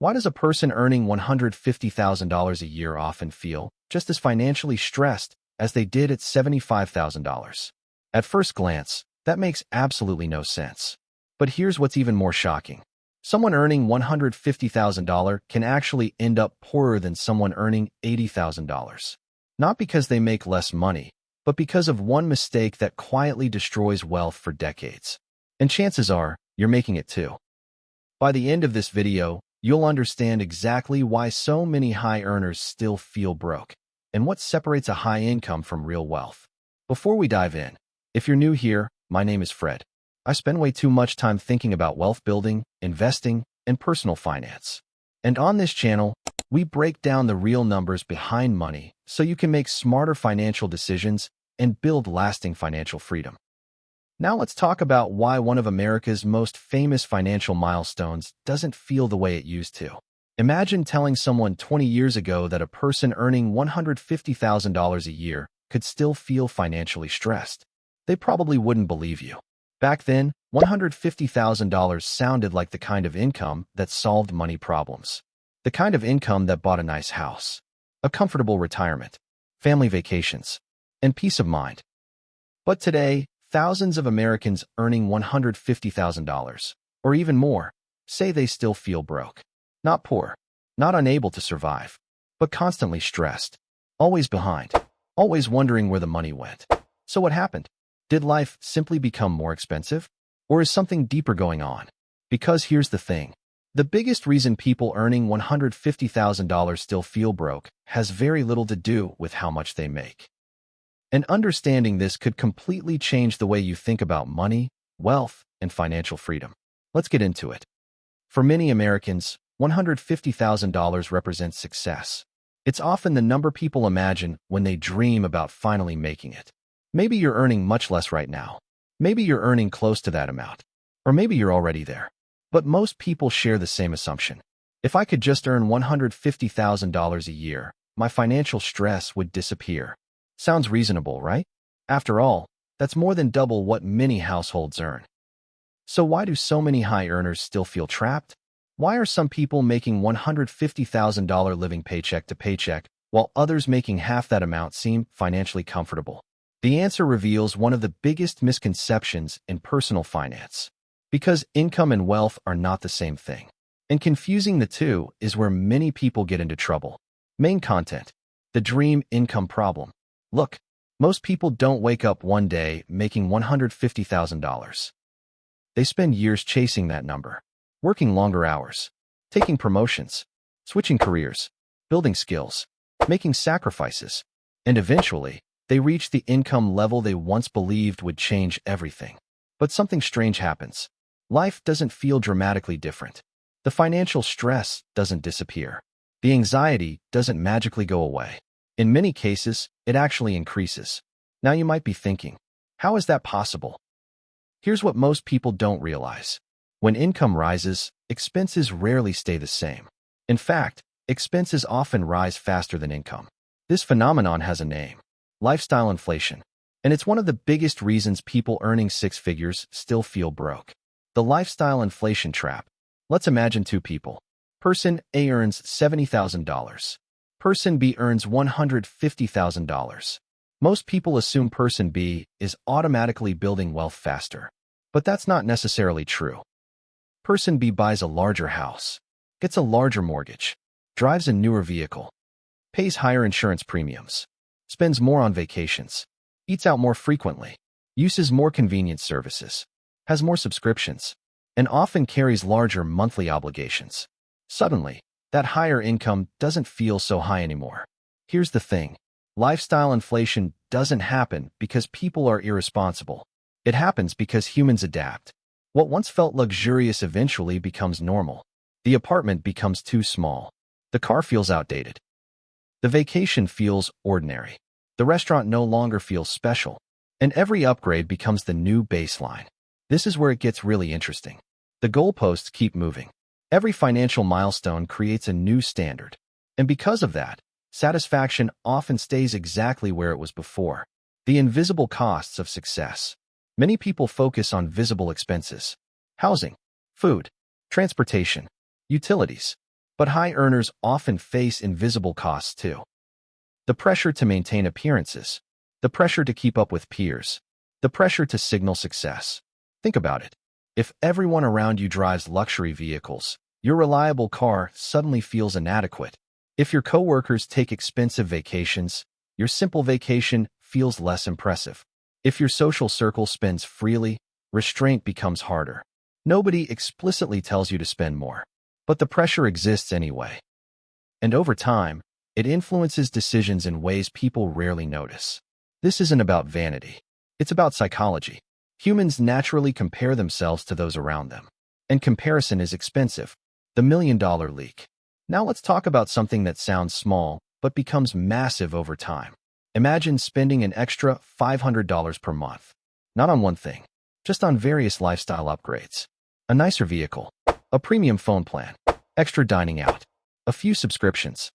Why does a person earning $150,000 a year often feel just as financially stressed as they did at $75,000? At first glance, that makes absolutely no sense. But here's what's even more shocking. Someone earning $150,000 can actually end up poorer than someone earning $80,000. Not because they make less money, but because of one mistake that quietly destroys wealth for decades. And chances are, you're making it too. By the end of this video, you'll understand exactly why so many high earners still feel broke, and what separates a high income from real wealth. Before we dive in, if you're new here, my name is Fred. I spend way too much time thinking about wealth building, investing, and personal finance. And on this channel, we break down the real numbers behind money so you can make smarter financial decisions and build lasting financial freedom. Now let's talk about why one of America's most famous financial milestones doesn't feel the way it used to. Imagine telling someone 20 years ago that a person earning $150,000 a year could still feel financially stressed. They probably wouldn't believe you. Back then, $150,000 sounded like the kind of income that solved money problems. The kind of income that bought a nice house, a comfortable retirement, family vacations, and peace of mind. But today, thousands of Americans earning $150,000, or even more, say they still feel broke. Not poor, not unable to survive, but constantly stressed, always behind, always wondering where the money went. So what happened? Did life simply become more expensive? Or is something deeper going on? Because here's the thing. The biggest reason people earning $150,000 still feel broke has very little to do with how much they make. And understanding this could completely change the way you think about money, wealth, and financial freedom. Let's get into it. For many Americans, $150,000 represents success. It's often the number people imagine when they dream about finally making it. Maybe you're earning much less right now. Maybe you're earning close to that amount. Or maybe you're already there. But most people share the same assumption. If I could just earn $150,000 a year, my financial stress would disappear. Sounds reasonable, right? After all, that's more than double what many households earn. So why do so many high earners still feel trapped? Why are some people making $150,000 living paycheck to paycheck, while others making half that amount seem financially comfortable? The answer reveals one of the biggest misconceptions in personal finance. Because income and wealth are not the same thing. And confusing the two is where many people get into trouble. Main content: the dream income problem. Look, most people don't wake up one day making $150,000. They spend years chasing that number, working longer hours, taking promotions, switching careers, building skills, making sacrifices, and eventually, they reach the income level they once believed would change everything. But something strange happens. Life doesn't feel dramatically different. The financial stress doesn't disappear. The anxiety doesn't magically go away. In many cases, it actually increases. Now you might be thinking, how is that possible? Here's what most people don't realize. When income rises, expenses rarely stay the same. In fact, expenses often rise faster than income. This phenomenon has a name: lifestyle inflation. And it's one of the biggest reasons people earning six figures still feel broke. The lifestyle inflation trap. Let's imagine two people. Person A earns $70,000. Person B earns $150,000. Most people assume person B is automatically building wealth faster. But that's not necessarily true. Person B buys a larger house, gets a larger mortgage, drives a newer vehicle, pays higher insurance premiums, spends more on vacations, eats out more frequently, uses more convenience services, has more subscriptions, and often carries larger monthly obligations. Suddenly, that higher income doesn't feel so high anymore. Here's the thing. Lifestyle inflation doesn't happen because people are irresponsible. It happens because humans adapt. What once felt luxurious eventually becomes normal. The apartment becomes too small. The car feels outdated. The vacation feels ordinary. The restaurant no longer feels special. And every upgrade becomes the new baseline. This is where it gets really interesting. The goalposts keep moving. Every financial milestone creates a new standard. And because of that, satisfaction often stays exactly where it was before. The invisible costs of success. Many people focus on visible expenses: housing, food, transportation, utilities. But high earners often face invisible costs too. The pressure to maintain appearances, the pressure to keep up with peers, the pressure to signal success. Think about it. If everyone around you drives luxury vehicles, your reliable car suddenly feels inadequate. If your coworkers take expensive vacations, your simple vacation feels less impressive. If your social circle spends freely, restraint becomes harder. Nobody explicitly tells you to spend more, but the pressure exists anyway. And over time, it influences decisions in ways people rarely notice. This isn't about vanity. It's about psychology. Humans naturally compare themselves to those around them. And comparison is expensive. The million-dollar leak. Now let's talk about something that sounds small, but becomes massive over time. Imagine spending an extra $500 per month. Not on one thing, just on various lifestyle upgrades. A nicer vehicle, a premium phone plan, extra dining out, a few subscriptions.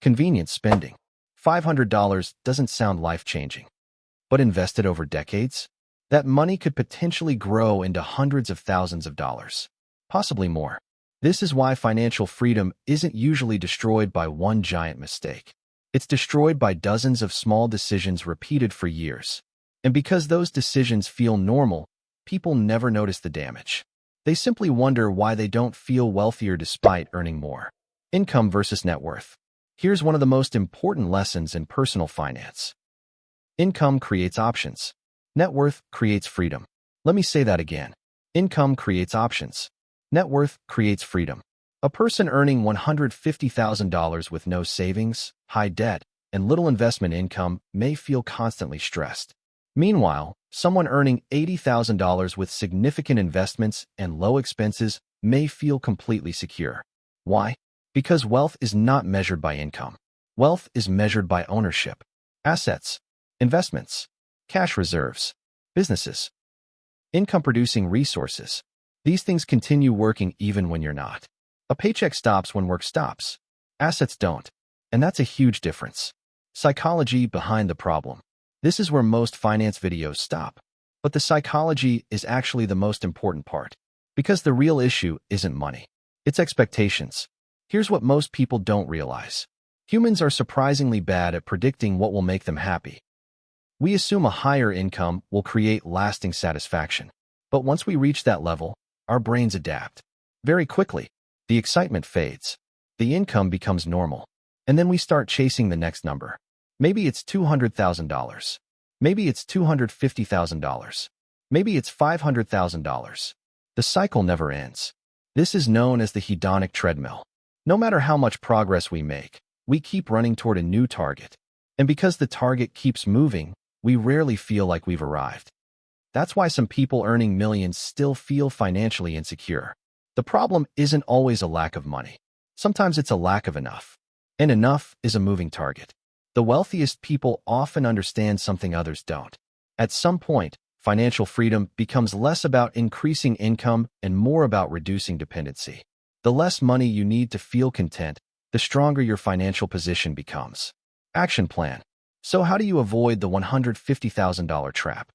Convenience spending. $500 doesn't sound life-changing. But invested over decades, that money could potentially grow into hundreds of thousands of dollars, possibly more. This is why financial freedom isn't usually destroyed by one giant mistake. It's destroyed by dozens of small decisions repeated for years. And because those decisions feel normal, people never notice the damage. They simply wonder why they don't feel wealthier despite earning more. Income versus net worth. Here's one of the most important lessons in personal finance. Income creates options. Net worth creates freedom. Let me say that again. Income creates options. Net worth creates freedom. A person earning $150,000 with no savings, high debt, and little investment income may feel constantly stressed. Meanwhile, someone earning $80,000 with significant investments and low expenses may feel completely secure. Why? Because wealth is not measured by income. Wealth is measured by ownership, assets, investments, cash reserves, businesses, income-producing resources. These things continue working even when you're not. A paycheck stops when work stops. Assets don't. And that's a huge difference. Psychology behind the problem. This is where most finance videos stop. But the psychology is actually the most important part. Because the real issue isn't money. It's expectations. Here's what most people don't realize. Humans are surprisingly bad at predicting what will make them happy. We assume a higher income will create lasting satisfaction. But once we reach that level, our brains adapt. Very quickly, the excitement fades. The income becomes normal. And then we start chasing the next number. Maybe it's $200,000. Maybe it's $250,000. Maybe it's $500,000. The cycle never ends. This is known as the hedonic treadmill. No matter how much progress we make, we keep running toward a new target. And because the target keeps moving, we rarely feel like we've arrived. That's why some people earning millions still feel financially insecure. The problem isn't always a lack of money. Sometimes it's a lack of enough. And enough is a moving target. The wealthiest people often understand something others don't. At some point, financial freedom becomes less about increasing income and more about reducing dependency. The less money you need to feel content, the stronger your financial position becomes. Action plan. So how do you avoid the $150,000 trap?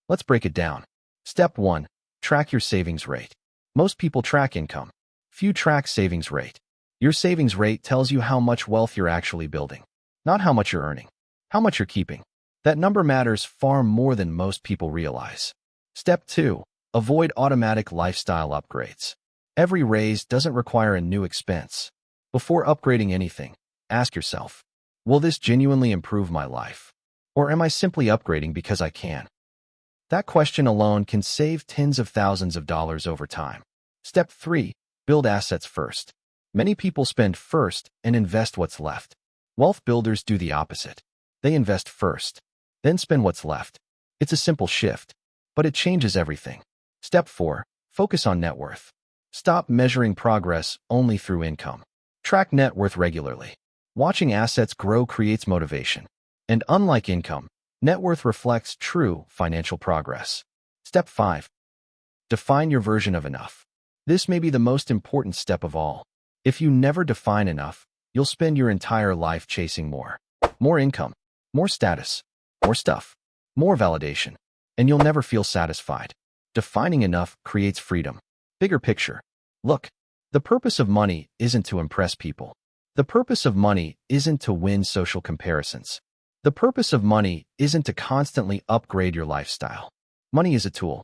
Let's break it down. Step 1. Track your savings rate. Most people track income. Few track savings rate. Your savings rate tells you how much wealth you're actually building, not how much you're earning, how much you're keeping. That number matters far more than most people realize. Step 2. Avoid automatic lifestyle upgrades. Every raise doesn't require a new expense. Before upgrading anything, ask yourself, will this genuinely improve my life? Or am I simply upgrading because I can? That question alone can save tens of thousands of dollars over time. Step 3. Build assets first. Many people spend first and invest what's left. Wealth builders do the opposite. They invest first, then spend what's left. It's a simple shift, but it changes everything. Step 4. Focus on net worth. Stop measuring progress only through income. Track net worth regularly. Watching assets grow creates motivation. And unlike income, net worth reflects true financial progress. Step 5. Define your version of enough. This may be the most important step of all. If you never define enough, you'll spend your entire life chasing more. More income, more status, more stuff, more validation, and you'll never feel satisfied. Defining enough creates freedom. Bigger picture. Look, The purpose of money isn't to impress people. The purpose of money isn't to win social comparisons. The purpose of money isn't to constantly upgrade your lifestyle. Money is a tool.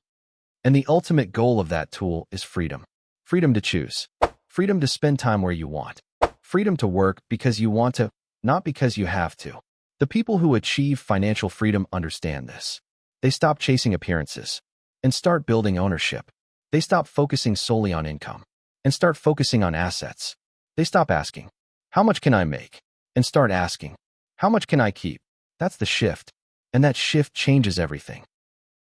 And the ultimate goal of that tool is freedom. Freedom to choose. Freedom to spend time where you want. Freedom to work because you want to, not because you have to. The people who achieve financial freedom understand this. They stop chasing appearances and start building ownership. They stop focusing solely on income and start focusing on assets. They stop asking, how much can I make? And start asking, how much can I keep? That's the shift. And that shift changes everything.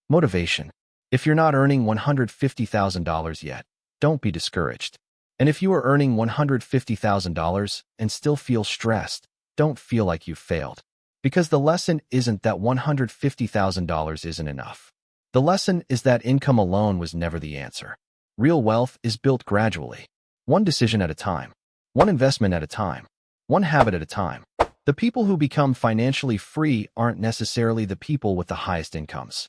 Motivation. If you're not earning $150,000 yet, don't be discouraged. And if you are earning $150,000 and still feel stressed, don't feel like you've failed. Because the lesson isn't that $150,000 isn't enough. The lesson is that income alone was never the answer. Real wealth is built gradually, one decision at a time, one investment at a time, one habit at a time. The people who become financially free aren't necessarily the people with the highest incomes.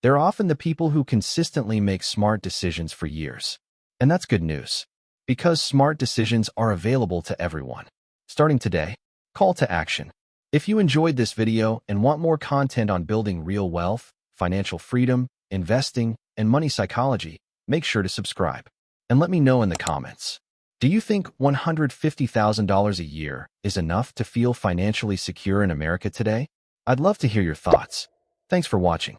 They're often the people who consistently make smart decisions for years. And that's good news, because smart decisions are available to everyone. Starting today, call to action. If you enjoyed this video and want more content on building real wealth, financial freedom, investing, and money psychology, make sure to subscribe. And let me know in the comments. Do you think $150,000 a year is enough to feel financially secure in America today? I'd love to hear your thoughts. Thanks for watching.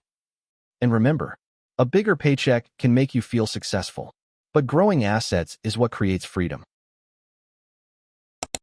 And remember, a bigger paycheck can make you feel successful, but growing assets is what creates freedom.